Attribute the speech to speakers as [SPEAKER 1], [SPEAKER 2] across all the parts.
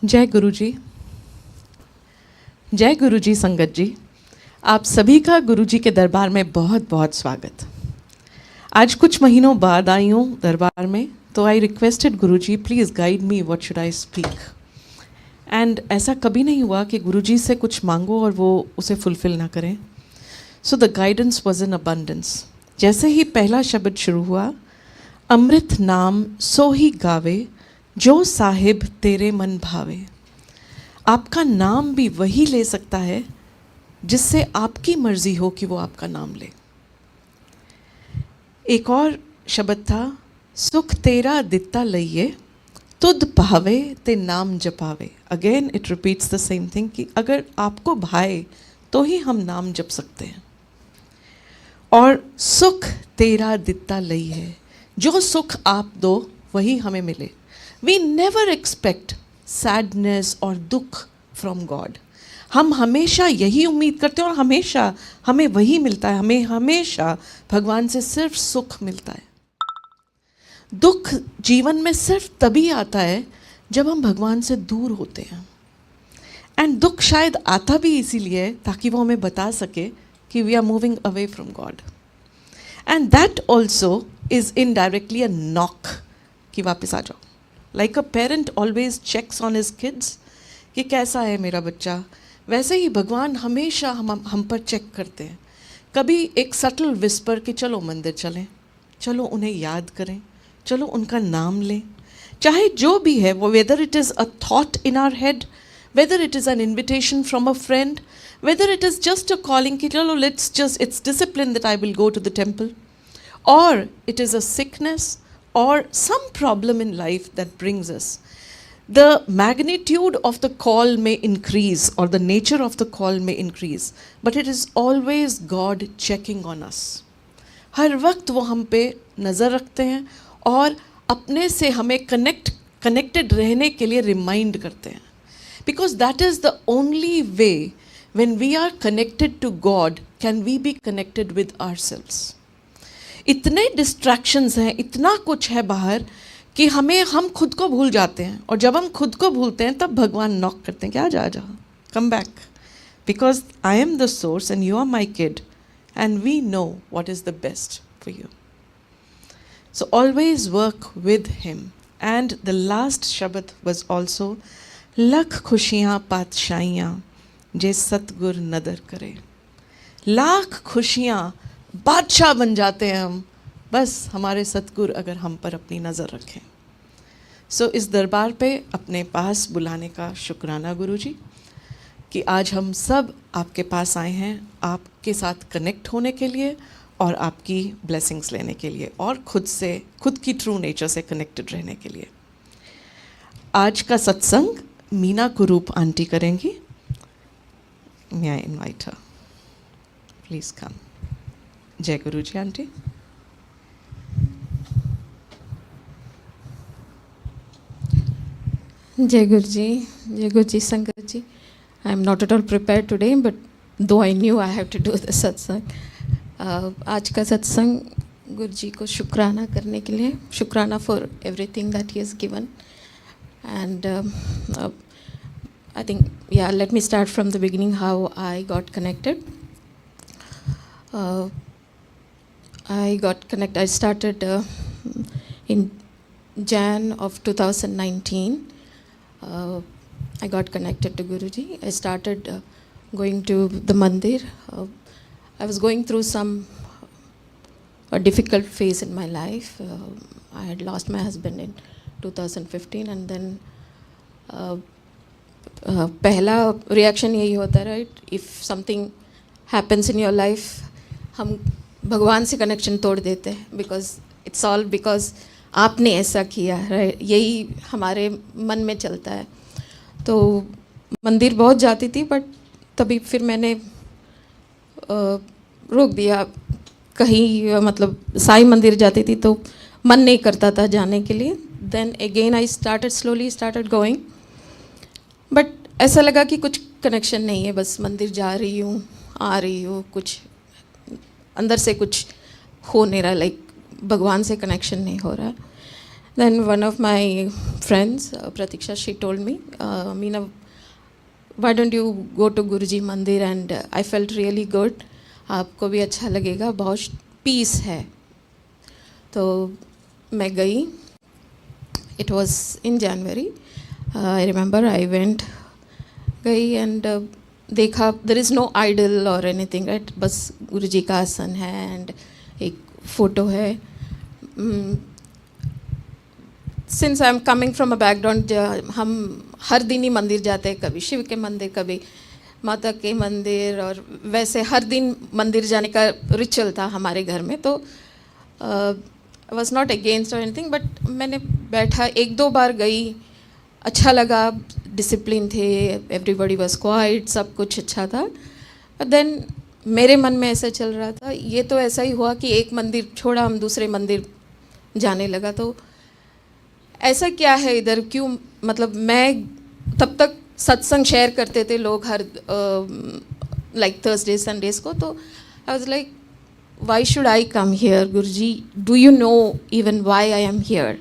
[SPEAKER 1] जय गुरुजी। जय गुरुजी संगत जी, आप सभी का गुरुजी के दरबार में बहुत बहुत स्वागत। आज कुछ महीनों बाद आई हूँ दरबार में, तो I requested Guruji please guide me what should I speak. And ऐसा कभी नहीं हुआ कि गुरुजी से कुछ मांगो और वो उसे फुलफ़िल ना करें। So the guidance was in abundance. जैसे ही पहला शब्द शुरू हुआ, अमृत नाम सो ही गावे जो साहिब तेरे मन भावे। आपका नाम भी वही ले सकता है जिससे आपकी मर्जी हो कि वो आपका नाम ले। एक और शब्द था, सुख तेरा दित्ता लइए तुद भावे ते नाम जपावे। Again it repeats the same thing कि अगर आपको भाए तो ही हम नाम जप सकते हैं। और सुख तेरा दित्ता लइए, जो सुख आप दो वही हमें मिले। वी नेवर एक्सपेक्ट सैडनेस और दुख फ्रॉम गॉड। हम हमेशा यही उम्मीद करते हैं और हमेशा हमें वही मिलता है। हमें हमेशा भगवान से सिर्फ सुख मिलता है। दुख जीवन में सिर्फ तभी आता है जब हम भगवान से दूर होते हैं। एंड दुख शायद आता भी इसीलिए है ताकि वो हमें बता सके कि we are moving away from God. And that also is indirectly a knock कि वापस आ जाओ। Like a parent always checks on his kids कि कैसा है मेरा बच्चा, वैसे ही भगवान हमेशा हम पर चेक करते हैं। कभी एक सटल विस्पर कि चलो मंदिर चलें, चलो उन्हें याद करें, चलो उनका नाम लें। चाहे जो भी है वो, whether it is a thought in our head, whether it is an invitation from a friend, whether it is just a calling कि चलो let's just, it's discipline that I will go to the temple, or it is a sickness or some problem in life that brings us. The magnitude of the call may increase or the nature of the call may increase, but it is always God checking on us. हर वक्त वो हम पे नज़र रखते हैं और अपने से हमें कनेक्टेड रहने के लिए रिमाइंड करते हैं। Because that is the only way when we are connected to God can we be connected with ourselves. इतने डिस्ट्रैक्शंस हैं, इतना कुछ है बाहर कि हम खुद को भूल जाते हैं। और जब हम खुद को भूलते हैं तब भगवान नॉक करते हैं कि आ जा come back, because I am the source and you are my kid and we know what is the best for you. So always work with him. And the last शब्द वॉज ऑल्सो, लख खुशियाँ पातशाइयाँ जे सतगुर नदर करे। लाख खुशियाँ, बादशाह बन जाते हैं हम, बस हमारे सतगुर अगर हम पर अपनी नज़र रखें। सो इस दरबार पे अपने पास बुलाने का शुक्राना गुरुजी कि आज हम सब आपके पास आए हैं, आपके साथ कनेक्ट होने के लिए और आपकी ब्लेसिंग्स लेने के लिए और खुद की ट्रू नेचर से कनेक्टेड रहने के लिए। आज का सत्संग मीना कुरूप आंटी करेंगी। May I invite her, please come. जय गुरु जी आंटी।
[SPEAKER 2] जय गुरु जी संगत जी। I am not at all prepare today, but though I knew I have to do the satsang. आज का सत्संग गुरु जी को शुक्राना करने के लिए, शुक्राना for everything that he has given. And I think या let me start from the beginning how I got connected. I started in Jan of 2019. I got connected to Guruji. I started going to the mandir. I was going through a difficult phase in my life. I had lost my husband in 2015, and then पहला reaction यही होता है, right? If something happens in your life, हम भगवान से connection तोड़ देते हैं, बिकॉज इट्स ऑल बिकॉज आपने ऐसा किया, राइट? यही हमारे मन में चलता है। तो मंदिर बहुत जाती थी, बट तभी फिर मैंने रोक दिया। कहीं मतलब साईं मंदिर जाती थी तो मन नहीं करता था जाने के लिए। Then again I started going, but ऐसा लगा कि कुछ कनेक्शन नहीं है, बस मंदिर जा रही हूँ, आ रही हूँ, कुछ अंदर से कुछ हो नहीं रहा, लाइक भगवान से कनेक्शन नहीं हो रहा। Then one of my friends, Pratiksha, she told me, Meena, why don't you go to Guruji Mandir? And I felt really good. आपको भी अच्छा लगेगा, बहुत पीस है. तो मैं गई. It was in January. I remember I went, गई and देखा, there is no idol or anything, right? बस गुरुजी का आसन है and एक फोटो है. Since I'm coming from a background, हम हर दिन ही मंदिर जाते हैं, कभी शिव के मंदिर, कभी माता के मंदिर, और वैसे हर दिन मंदिर जाने का रिचुअल था हमारे घर में. तो आई वॉज नॉट अगेंस्ट और एनीथिंग, बट मैंने बैठा, एक दो बार गई, अच्छा लगा, डिसिप्लिन थे, एवरीबॉडी वॉज क्वाइट, सब कुछ अच्छा था. बट देन मेरे मन में ऐसा चल रहा था, ये तो ऐसा ही हुआ कि एक मंदिर छोड़ा, हम दूसरे मंदिर जाने लगा. तो ऐसा क्या है इधर, क्यों, मतलब मैं तब तक सत्संग शेयर करते थे लोग हर लाइक थर्सडे संडेज को. तो I was like, why should I come here Guruji, do you know even why I am here?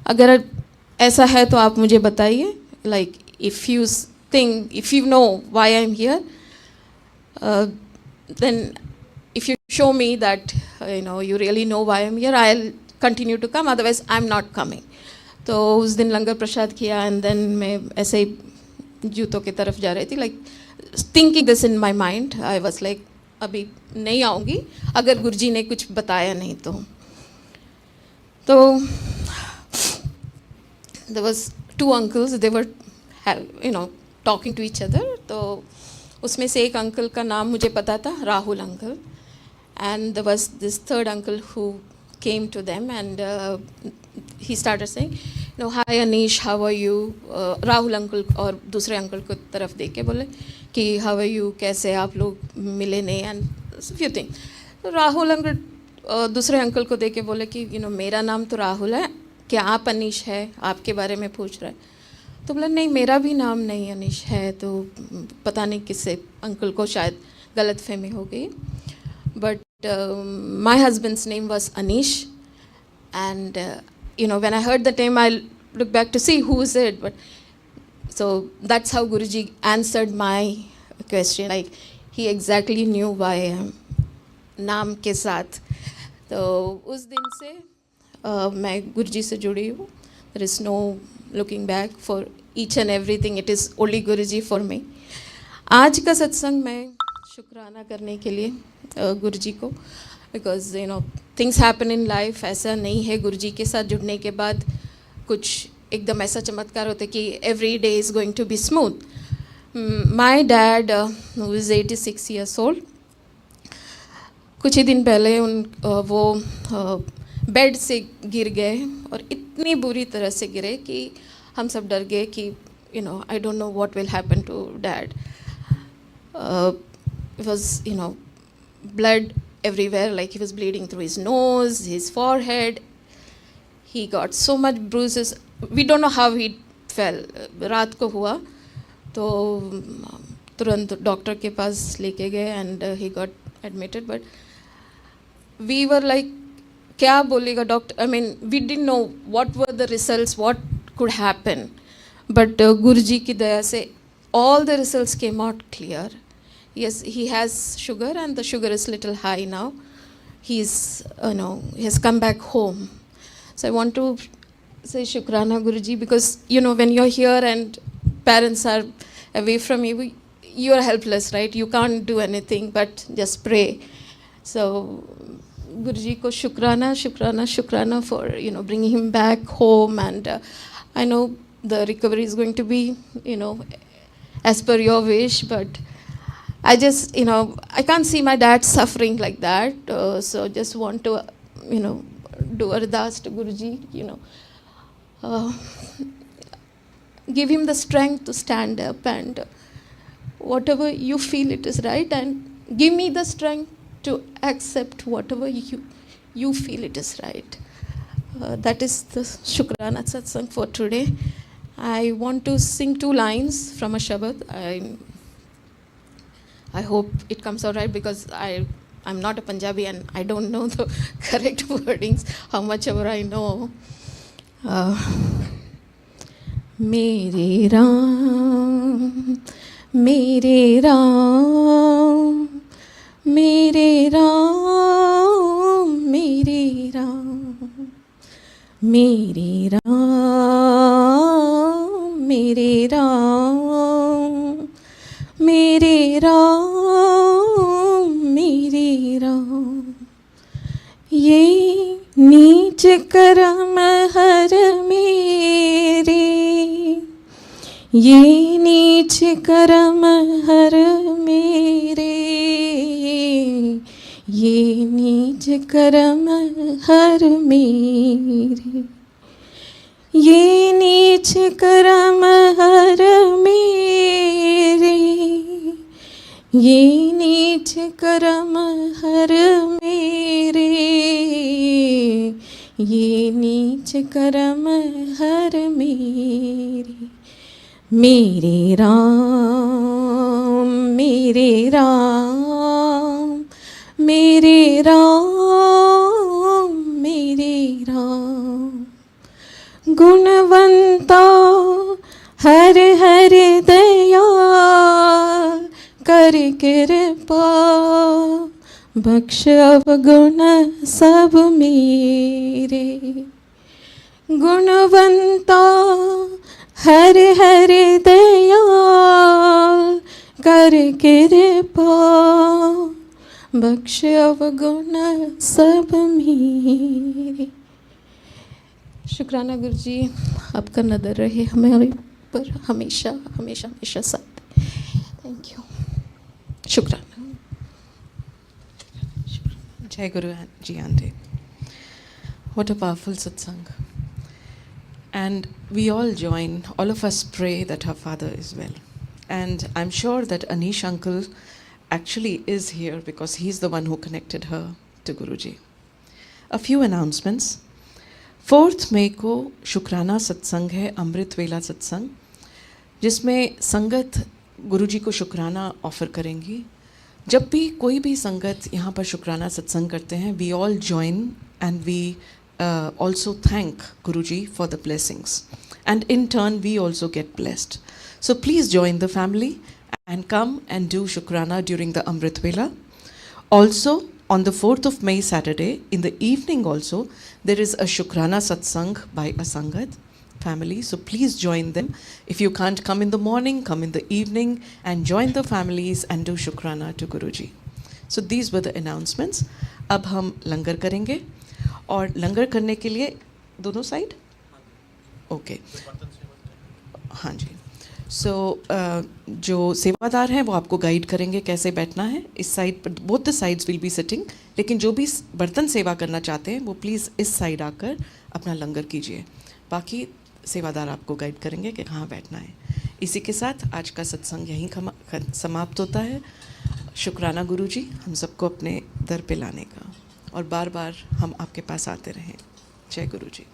[SPEAKER 2] अगर ऐसा है तो आप मुझे बताइए, like if you think, if you know why I am here, then if you show me that you know you really know why I am here, I will continue to come, otherwise I am not coming. तो उस दिन लंगर प्रसाद किया and then मैं ऐसे ही जूतों की तरफ जा रही थी, like thinking this in my mind. I was like, अभी नहीं आऊँगी अगर गुरुजी ने कुछ बताया नहीं तो. There was two uncles, they were you know talking to each other. तो उसमें से एक अंकल का नाम मुझे पता था, Rahul uncle, and there was this third uncle who came to them and he started saying, no, hi Anish, how are you? Rahul uncle और दूसरे अंकल को तरफ देख के बोले कि how are you, कैसे आप लोग मिले नहीं, and few things. तो राहुल अंकल दूसरे अंकल को देख के बोले कि you know मेरा नाम तो राहुल है, क्या आप अनीश है, आपके बारे में पूछ रहे. तो बोला नहीं, मेरा भी नाम नहीं अनीश है. तो पता नहीं किससे अंकल को शायद गलतफहमी हो गई. But my husband's name was Anish, and you know when I heard the name I looked back to see who is it, but so that's how Guruji answered my question, like he exactly knew why I am नाम के साथ. तो उस दिन से मैं गुरुजी से जुड़ी हूँ. there is no looking back for each and everything, it is only Guruji for me. आज का सत्संग मैं शुक्राना करने के लिए गुरुजी को, because you know things happen in life. ऐसा नहीं है गुरुजी के साथ जुड़ने के बाद कुछ एकदम ऐसा चमत्कार होता है कि every day is going to be smooth. My dad who is 86 years old, कुछ ही दिन पहले वो बेड से गिर गए और इतनी बुरी तरह से गिरे कि हम सब डर गए कि you know I don't know what will happen to dad. It was, you know, blood everywhere, like he was bleeding through his nose, his forehead. He got so much bruises. We don't know how he fell. रात को हुआ तो तुरंत doctor के पास लेके गए and he got admitted. But we were like, क्या बोलेगा doctor? I mean, we didn't know what were the results, what could happen. But गुरुजी की दया से all the results came out clear. Yes, he has sugar and the sugar is little high now. He's, you know, he has come back home. So I want to say Shukrana Guruji, because, you know, when you're here and parents are away from you, you're helpless, right? You can't do anything but just pray. So Guruji ko Shukrana, Shukrana, Shukrana for, you know, bringing him back home. And I know the recovery is going to be, you know, as per your wish, but I just, you know, I can't see my dad suffering like that. So just want to, you know, do ardas to Guruji, you know, give him the strength to stand up and whatever you feel it is right, and give me the strength to accept whatever you feel it is right. That is the Shukrana Satsang for today. I want to sing 2 lines from a Shabad. I hope it comes out right, because I'm not a Punjabi and I don't know the correct wordings, how much ever I know. मेरे राम मेरे राम मेरे राम मेरे राम मेरे राम मेरे राम मेरे राम मेरे राम ये नीच कर्म हर मेरे ये नीच कर्म हर मेरे ये नीच कर्म हर मेरे ये नीच कर्म हर मेरे ये नीच कर्म हर मेरे ये नीच कर्म हर मेरे मेरे राम मेरे राम मेरे राम मेरे राम गुणवंता हर हर दयाल कर कृपा बख्श अवगुण सब मेरे गुणवंता हर हर दयाल कर कृपा बख्श अवगुण सब मेरे। शुक्राना गुरु जी, आपका नज़र रहे हमारे पर हमेशा हमेशा हमेशा साथ। Thank you. शुक्राना।
[SPEAKER 1] Jai Guru Ji Auntie. What a powerful satsang. And we all join, all of us pray that her father is well. And I'm sure that Anish uncle actually is here because he's the one who connected her to Guruji. A few announcements. 4th मई को शुक्राना सत्संग है, अमृत वेला सत्संग, जिसमें संगत गुरुजी को शुक्राना ऑफ़र करेंगी। जब भी कोई भी संगत यहाँ पर शुक्राना सत्संग करते हैं, we all join and we also thank Guruji for the blessings and in turn we also get blessed. So please join the family and come and do Shukrana during the Amrit Vela. Also, on the 4th of May, Saturday, in the evening also, there is a Shukrana Satsang by a Sangat family. So please join them. If you can't come in the morning, come in the evening and join the families and do Shukrana to Guruji. So these were the announcements. अब हम लंगर करेंगे और लंगर करने के लिए दोनों side okay हाँ जी. सो जो सेवादार हैं वो आपको गाइड करेंगे कैसे बैठना है. इस साइड पर both the sides will be sitting, लेकिन जो भी बर्तन सेवा करना चाहते हैं वो प्लीज़ इस साइड आकर अपना लंगर कीजिए. बाकी सेवादार आपको गाइड करेंगे कि कहाँ बैठना है. इसी के साथ आज का सत्संग यहीं समाप्त होता है. शुक्राना गुरुजी हम सबको अपने दर पे लाने का, और बार बार हम आपके पास आते रहें. जय गुरुजी.